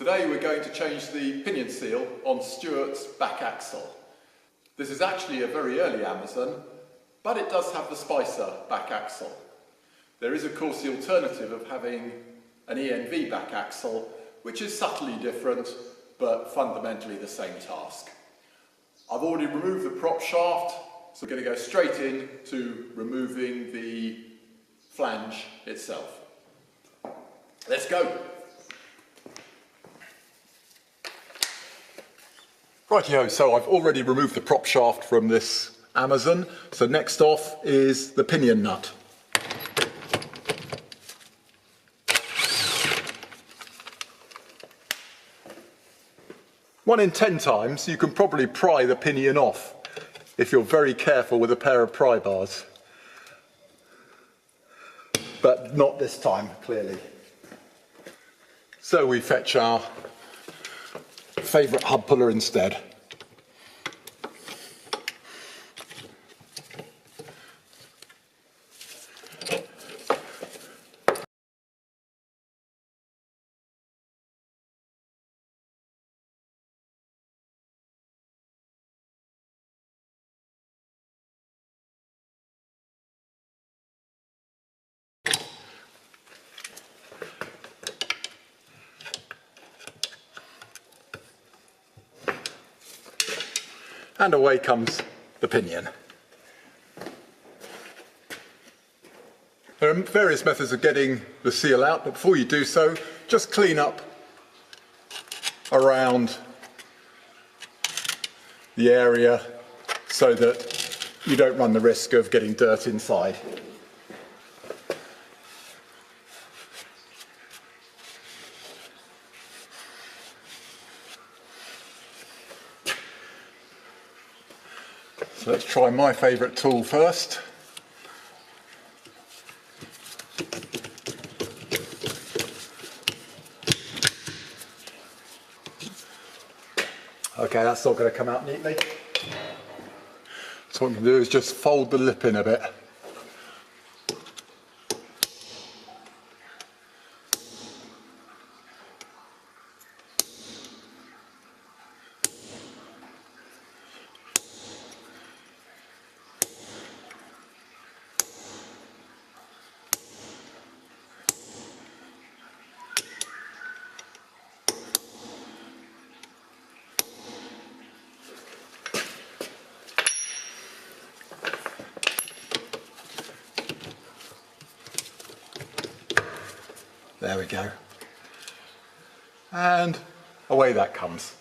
Today we're going to change the pinion seal on Stuart's back axle. This is actually a very early Amazon, but it does have the Spicer back axle. There is of course the alternative of having an ENV back axle, which is subtly different but fundamentally the same task. I've already removed the prop shaft, so we're going to go straight in to removing the flange itself. Let's go! Rightio, so I've already removed the prop shaft from this Amazon, so next off is the pinion nut. One in 10 times you can probably pry the pinion off if you're very careful with a pair of pry bars. But not this time, clearly. So we fetch our favourite hub puller instead. And away comes the pinion. There are various methods of getting the seal out, but before you do so, just clean up around the area so that you don't run the risk of getting dirt inside. So let's try my favourite tool first. Okay, that's not going to come out neatly. So what I'm going to do is just fold the lip in a bit. There we go. And away that comes.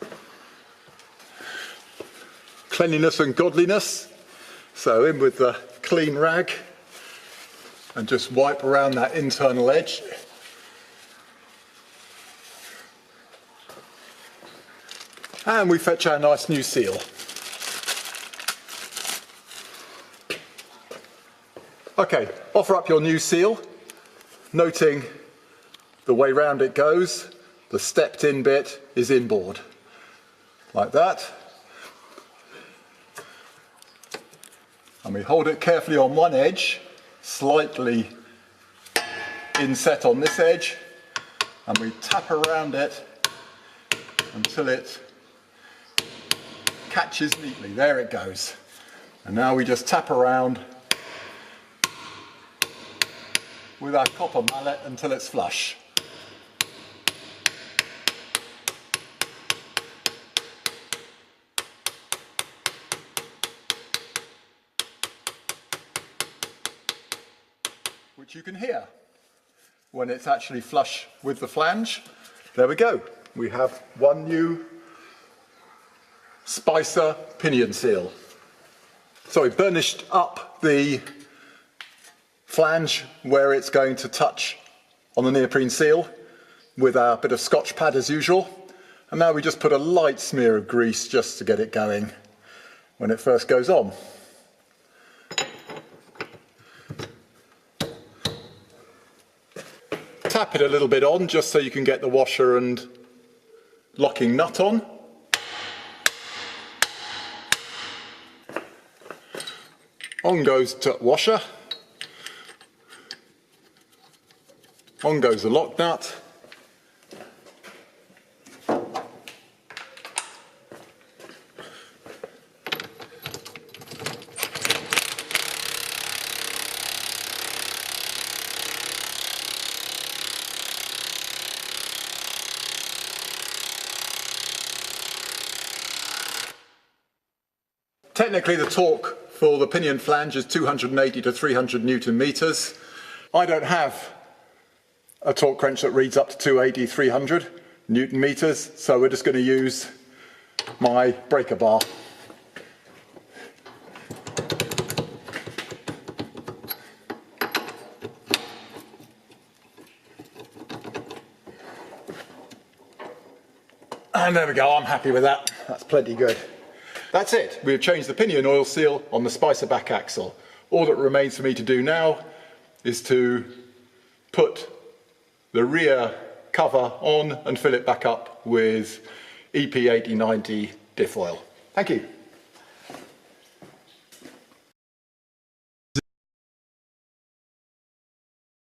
Cleanliness and godliness. So in with the clean rag and just wipe around that internal edge. And we fetch our nice new seal. Okay, offer up your new seal, noting the way round it goes, the stepped in bit is inboard, like that. And we hold it carefully on one edge, slightly inset on this edge, and we tap around it until it catches neatly. There it goes. And now we just tap around with our copper mallet until it's flush. Which you can hear when it's actually flush with the flange. There we go. We have one new Spicer pinion seal. So we burnished up the flange where it's going to touch on the neoprene seal with our bit of Scotch pad as usual. And now we just put a light smear of grease just to get it going when it first goes on. Tap it a little bit on just so you can get the washer and locking nut on. On goes the washer. On goes the lock nut. Technically the torque for the pinion flange is 280 to 300 Newton meters. I don't have a torque wrench that reads up to 280, 300 Newton meters, so we're just going to use my breaker bar. And there we go, I'm happy with that. That's plenty good. That's it. We've changed the pinion oil seal on the Spicer back axle. All that remains for me to do now is to put the rear cover on and fill it back up with EP 8090 diff oil. Thank you.